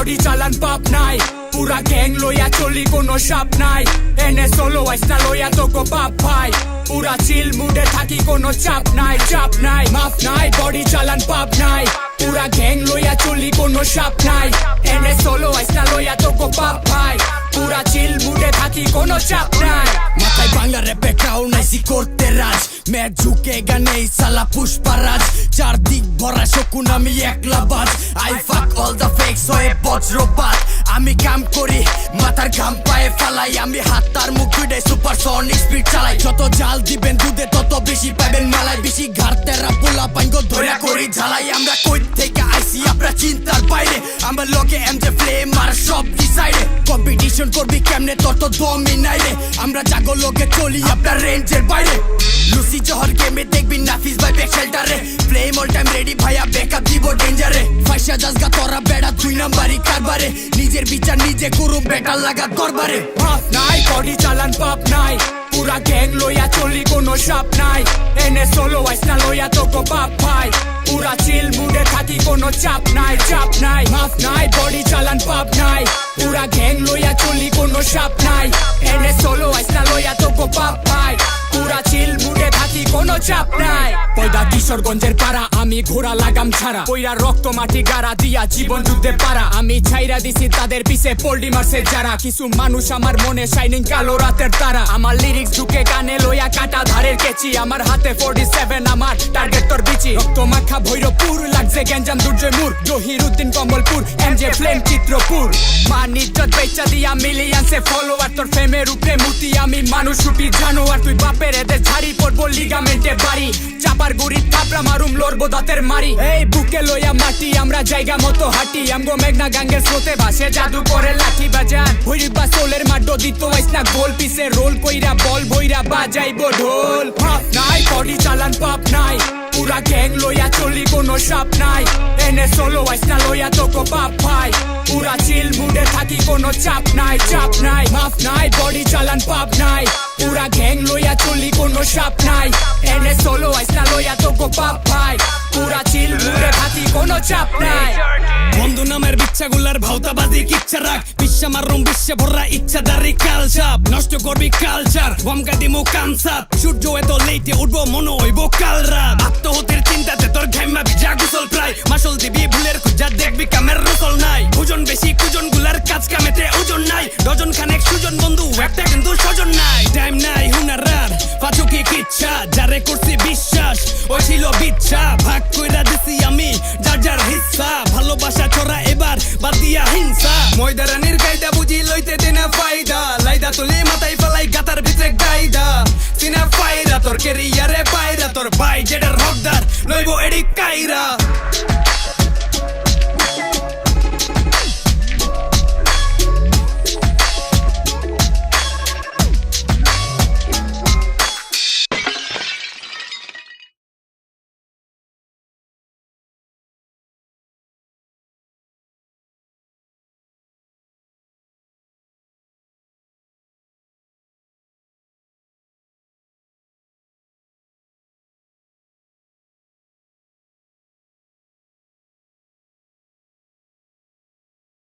body চালান পাপ নাই পুরা গ্যাং লইয়া চলি কোনো সাপ নাই এনে সোলো আইসনা লইয়া তোকো পাপ ভাই পুরা চিল মুডে থাকি কোনো চাপ নাই মাফ নাই বডি চালান পাপ নাই পুরা গ্যাং লইয়া চলি কোনো সাপ নাই এনে সোলো আইসনা লইয়া তোকো পাপ ভাই পুরা চিল মুডে থাকি কোনো চাপ নাই মাথায় বাংলা র্যাপে ক্রাউন আইসি করতে রাজ मैं झुकेगा नहीं साला पुष्पराज চারদিক ভরা শকুন আমি একলা বাজ আই ফাক অল দা ফেকস হয়ে বজ্রপাত আমি কাম করি মাথার ঘাম পায়ে ফালাই আমি হাতার মুখ দুইটাই সুপারসনিক স্পিড চালাই যত জাল দিবেন দুধে তত বেশি পাবেন মালাই বেশি ঘাড়তেরা পোলা পাইঙ্গো ধরে করি ঝালাই আমরা কই থেকে আইসি আমরা চিন্তার বাইরে আমরা লগে এমজে ফ্লেম আর সব ডিসাইডে কম্পিটিশন করবি কেমনে তোর তো দমই নাই রে আমরা জাগো লগে চলি আপনার রেঞ্জের বাইরে লুসি জহর গেমে দেখবি নাফিস ভাই ব্যাক শেল্টারে ফ্লেম অল টাইম রেডি ভাইয়া ব্যাকআপ দিব ডেঞ্জারে ফাইসা জাজগা তোরা বেড়া দুই নাম্বারই কারবারে নিজের বিচার নিজে করু বেটার লাগা দরবারে মাফ নাই বডি চালান পাপ নাই পুরা গ্যাং লইয়া চলি কোনো সাপ নাই এনে সোলো আইসনা লইয়া তোকো পাপ ভাই পুরা চিল মুডে থাকি কোনো চাপ নাই মাফ নাই বডি চালান পাপ নাই পুরা গ্যাং লইয়া চলি কোনো সাপ নাই এনে সোলো আইসনা লইয়া তোকো পাপ ভাই পুরা চিল মুডে থাকি কোনো চাপ নাই পয়দা কিশোরগঞ্জের পাড়া আমি ঘোড়া লাগাম ছাড়া কইরা রক্ত মাটি গাড়া দিয়া জীবন যুদ্ধে পারা আমি ছাইরা দিছি তাদের পিছে পোল্ডি মারছে যারা কিছু মানুষ আমার মনে শাইনিং কালো রাতের তারা আমার লিরিক্স ঢুকে গানে লইয়া কাটা ধারের কেচি আমার হাতে 47 আমার টার্গেট তোর বিচি রক্ত মাখা ভৈরবপুর লাগছে গ্যাঞ্জাম দুর্জয়মুর জহিরুদ্দিন কমলপুর এমজে ফ্লেম চিত্রপুর মান ইজ্জত বেচা দিয়া মিলিয়নসে ফলোয়ার তোর ফেমের উপরে মুতি আমি মানুষ রূপী জানোয়ার তুই বাপের এদের ঝাড়ি পড়বো লিগামেন্টে বাড়ি চাপার গুড়ি থাপড়া মারুম লড়বো দাঁতের মারি এই বুকে লইয়া মাটি আমরা জায়গা মতো হাঁটি আমগো মেঘনা গাঙ্গের স্রোতে ভাসে জাদু করে লাঠি বাজান ভৈরবা সোলের মাড্ডো দিত আইসনা গোল পিসে রোল কইরা বল ভৈরা বাজাইবো ঢোল পাপ নাই বডি চালান পাপ নাই পুরা গ্যাং লইয়া চলি কোনো সাপ নাই এনে সোলো আইসনা লইয়া তোকো পাপ ভাই পুরা চিল মুডে থাকি কোনো চাপ নাই মাফ নাই বডি চালান পাপ নাই পুরা গ্যাং লইয়া চলি কোনো সাপ নাই এনে সোলো আইসনা লইয়া তোকো পাপ ভাই পুরা চিল মুডে থাকি কোনো চাপ নাই বন্ধু নামের বিচ্ছাগুলার ভাওতাবাজি কিচ্ছা রাখ বিশ্বা মারুম বিশ্বে ভরা ইচ্ছাদারি কালচার নষ্ট করবি কালচার বমকা দিমু কানসার সূর্য এত লেটে উঠবো মনে হইব কাল রাত আত্মহত্যের চিন্তাতে তোর ঘাইমা ভিজা গুসল প্রায় মাসল দিবি ভুলের খুঁজা দেখবি কামের রসল নাই ওজন বেশি কুজন গুলার কাজ কামেতে ওজন নাই ডজন খানেক সুজন বন্ধু একটা কিন্তু স্বজন নাই টাইম নাই হুনার রাত পাচকি কিচ্ছা যারে করছি বিশ্বাস ওই ছিল বিচ্ছা ভাগ কইরা দিছি আমি যার যার হিস্সা ভালোবাসা ছড়া এবার বাদ দিয়া হিংসা ময়দারানির কায়দা বুঝি